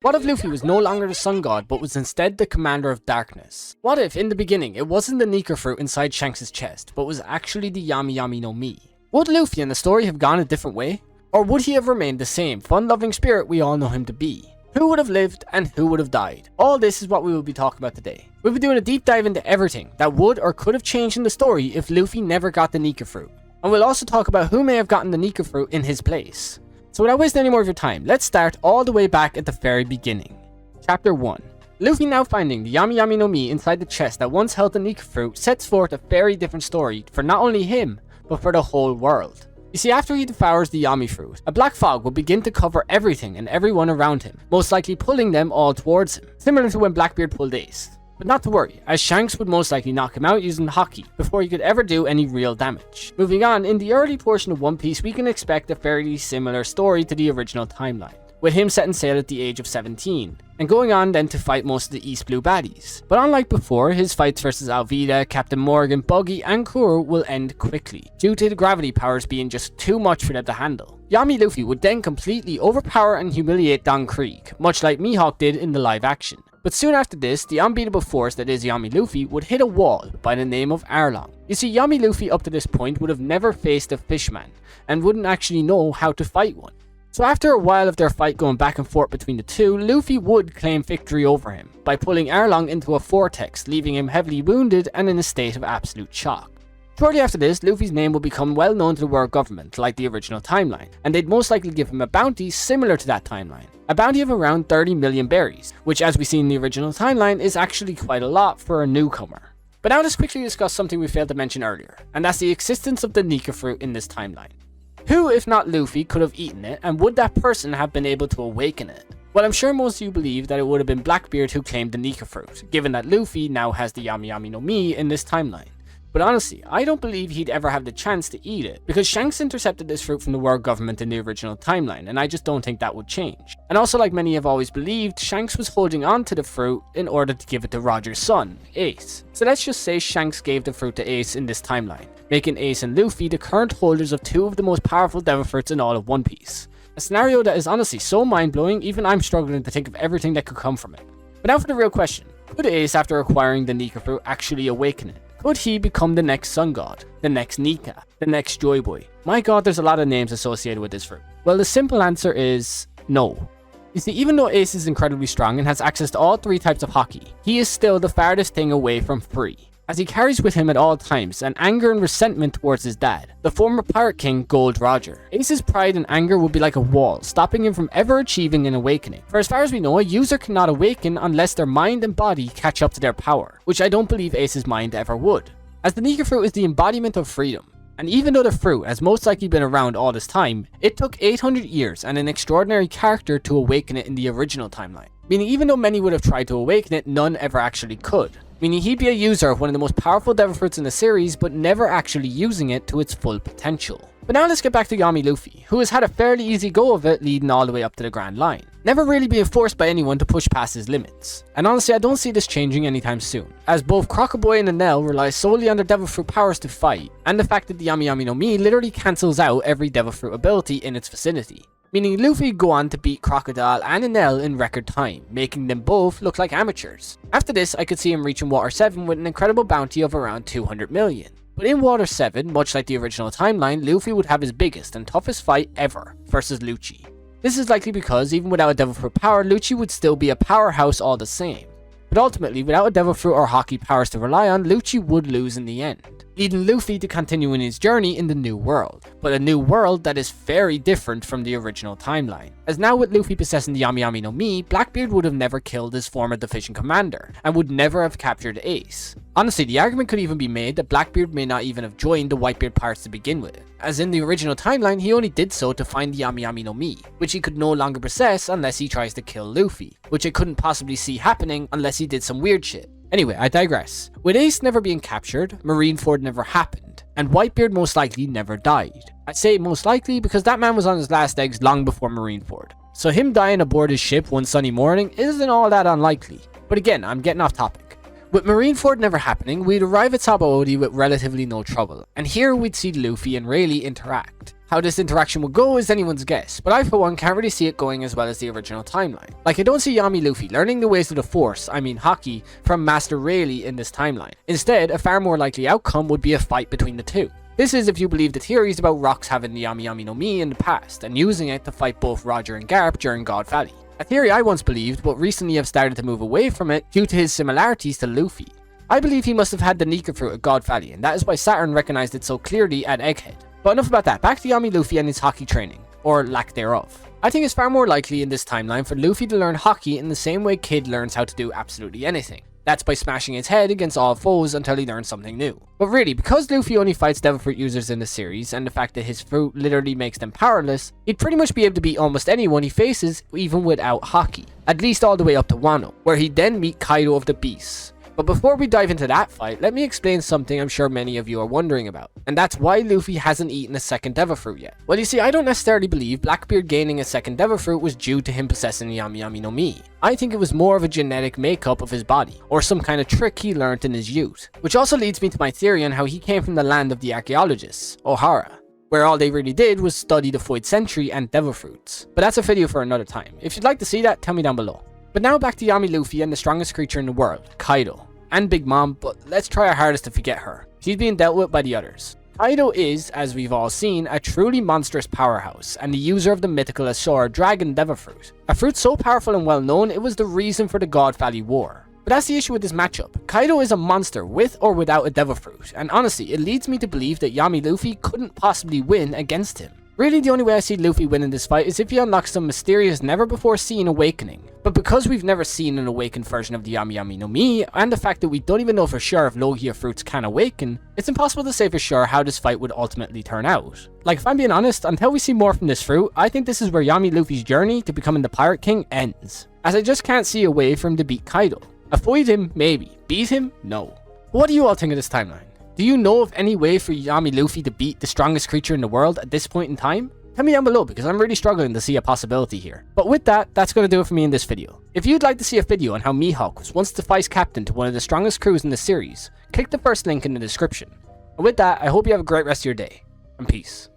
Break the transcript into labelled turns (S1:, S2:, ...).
S1: What if Luffy was no longer the Sun God, but was instead the Commander of Darkness? What if, in the beginning, it wasn't the Nika fruit inside Shanks' chest, but was actually the Yami Yami no Mi? Would Luffy and the story have gone a different way? Or would he have remained the same fun-loving spirit we all know him to be? Who would have lived and who would have died? All this is what we will be talking about today. We'll be doing a deep dive into everything that would or could have changed in the story if Luffy never got the Nika fruit. And we'll also talk about who may have gotten the Nika fruit in his place. So without wasting any more of your time, let's start all the way back at the very beginning. Chapter 1. Luffy now finding the Yami Yami no Mi inside the chest that once held the Nika fruit sets forth a very different story for not only him, but for the whole world. You see, after he devours the Yami fruit, a black fog will begin to cover everything and everyone around him, most likely pulling them all towards him, similar to when Blackbeard pulled Ace. But not to worry, as Shanks would most likely knock him out using Haki before he could ever do any real damage. Moving on, in the early portion of One Piece we can expect a fairly similar story to the original timeline, with him setting sail at the age of 17, and going on then to fight most of the East Blue baddies. But unlike before, his fights versus Alvida, Captain Morgan, Buggy and Kuro will end quickly, due to the gravity powers being just too much for them to handle. Yami Luffy would then completely overpower and humiliate Don Krieg, much like Mihawk did in the live action. But soon after this, the unbeatable force that is Yami Luffy would hit a wall by the name of Arlong. You see, Yami Luffy up to this point would have never faced a fishman, and wouldn't actually know how to fight one. So after a while of their fight going back and forth between the two, Luffy would claim victory over him by pulling Arlong into a vortex, leaving him heavily wounded and in a state of absolute shock. Shortly after this, Luffy's name will become well known to the world government like the original timeline, and they'd most likely give him a bounty similar to that timeline. A bounty of around 30 million berries, which as we see in the original timeline is actually quite a lot for a newcomer. But now let's quickly discuss something we failed to mention earlier, and that's the existence of the Nika fruit in this timeline. Who, if not Luffy, could have eaten it, and would that person have been able to awaken it? Well, I'm sure most of you believe that it would have been Blackbeard who claimed the Nika fruit, given that Luffy now has the Yami Yami no Mi in this timeline. But honestly, I don't believe he'd ever have the chance to eat it, because Shanks intercepted this fruit from the world government in the original timeline, and I just don't think that would change. And also, like many have always believed, Shanks was holding on to the fruit in order to give it to Roger's son, Ace. So let's just say Shanks gave the fruit to Ace in this timeline, making Ace and Luffy the current holders of two of the most powerful devil fruits in all of One Piece. A scenario that is honestly so mind-blowing, even I'm struggling to think of everything that could come from it. But now for the real question. Could Ace, after acquiring the Nika fruit, actually awaken it? Could he become the next Sun God, the next Nika, the next Joy Boy? My god, there's a lot of names associated with this fruit. Well, the simple answer is no. You see, even though Ace is incredibly strong and has access to all three types of Haki, he is still the farthest thing away from free, as he carries with him at all times an anger and resentment towards his dad, the former Pirate King Gold Roger. Ace's pride and anger would be like a wall, stopping him from ever achieving an awakening. For as far as we know, a user cannot awaken unless their mind and body catch up to their power, which I don't believe Ace's mind ever would, as the Nika fruit is the embodiment of freedom. And even though the fruit has most likely been around all this time, it took 800 years and an extraordinary character to awaken it in the original timeline. Meaning even though many would have tried to awaken it, none ever actually could. Meaning he'd be a user of one of the most powerful devil fruits in the series, but never actually using it to its full potential. But now let's get back to Yami Luffy, who has had a fairly easy go of it leading all the way up to the Grand Line, never really being forced by anyone to push past his limits. And honestly, I don't see this changing anytime soon, as both Crocoboy and Enel rely solely on their devil fruit powers to fight, and the fact that the Yami Yami no Mi literally cancels out every devil fruit ability in its vicinity. Meaning Luffy go on to beat Crocodile and Enel in record time, making them both look like amateurs. After this, I could see him reaching Water 7 with an incredible bounty of around 200 million. But in Water 7, much like the original timeline, Luffy would have his biggest and toughest fight ever versus Lucci. This is likely because even without a devil fruit power, Lucci would still be a powerhouse all the same. But ultimately, without a devil fruit or Haki powers to rely on, Lucci would lose in the end, leading Luffy to continue in his journey in the new world, but a new world that is very different from the original timeline. As now with Luffy possessing the Yami Yami no Mi, Blackbeard would have never killed his former division commander, and would never have captured Ace. Honestly, the argument could even be made that Blackbeard may not even have joined the Whitebeard pirates to begin with, as in the original timeline he only did so to find the Yami Yami no Mi, which he could no longer possess unless he tries to kill Luffy, which I couldn't possibly see happening unless he did some weird shit. Anyway, I digress. With Ace never being captured, Marineford never happened, and Whitebeard most likely never died. I say most likely because that man was on his last legs long before Marineford, so him dying aboard his ship one sunny morning isn't all that unlikely. But again, I'm getting off topic. With Marineford never happening, we'd arrive at Sabaody with relatively no trouble, and here we'd see Luffy and Rayleigh interact. How this interaction would go is anyone's guess, but I for one can't really see it going as well as the original timeline. Like, I don't see Yami Luffy learning the ways of the Force, I mean Haki, from Master Rayleigh in this timeline. Instead, a far more likely outcome would be a fight between the two. This is if you believe the theories about Rocks having the Yami Yami no Mi in the past, and using it to fight both Roger and Garp during God Valley. A theory I once believed, but recently have started to move away from it due to his similarities to Luffy. I believe he must have had the Nika fruit at God Valley, and that is why Saturn recognized it so clearly at Egghead. But enough about that, back to Yami Luffy and his Haki training, or lack thereof. I think it's far more likely in this timeline for Luffy to learn Haki in the same way Kid learns how to do absolutely anything. That's by smashing his head against all foes until he learns something new. But really, because Luffy only fights Devil Fruit users in the series, and the fact that his fruit literally makes them powerless, he'd pretty much be able to beat almost anyone he faces even without Haki. At least all the way up to Wano, where he'd then meet Kaido of the Beasts. But before we dive into that fight, let me explain something I'm sure many of you are wondering about. And that's why Luffy hasn't eaten a second Devil Fruit yet. Well, you see, I don't necessarily believe Blackbeard gaining a second Devil Fruit was due to him possessing Yami Yami no Mi. I think it was more of a genetic makeup of his body, or some kind of trick he learnt in his youth. Which also leads me to my theory on how he came from the land of the archaeologists, Ohara, where all they really did was study the Void Century and Devil Fruits. But that's a video for another time. If you'd like to see that, tell me down below. But now back to Yami Luffy and the strongest creature in the world, Kaido. And Big Mom, but let's try our hardest to forget her. She's being dealt with by the others. Kaido is, as we've all seen, a truly monstrous powerhouse, and the user of the mythical Azure Dragon Devil Fruit. A fruit so powerful and well known, it was the reason for the God Valley War. But that's the issue with this matchup. Kaido is a monster with or without a Devil Fruit, and honestly, it leads me to believe that Yami Luffy couldn't possibly win against him. Really, the only way I see Luffy winning this fight is if he unlocks some mysterious, never before seen awakening. But because we've never seen an awakened version of the Yami Yami no Mi, and the fact that we don't even know for sure if Logia fruits can awaken, it's impossible to say for sure how this fight would ultimately turn out. Like, if I'm being honest, until we see more from this fruit, I think this is where Yami Luffy's journey to becoming the Pirate King ends. As I just can't see a way for him to beat Kaido. Avoid him, maybe. Beat him? No. What do you all think of this timeline? Do you know of any way for Yami Luffy to beat the strongest creature in the world at this point in time? Tell me down below because I'm really struggling to see a possibility here. But with that, that's going to do it for me in this video. If you'd like to see a video on how Mihawk was once the vice captain to one of the strongest crews in the series, click the first link in the description. And with that, I hope you have a great rest of your day, and peace.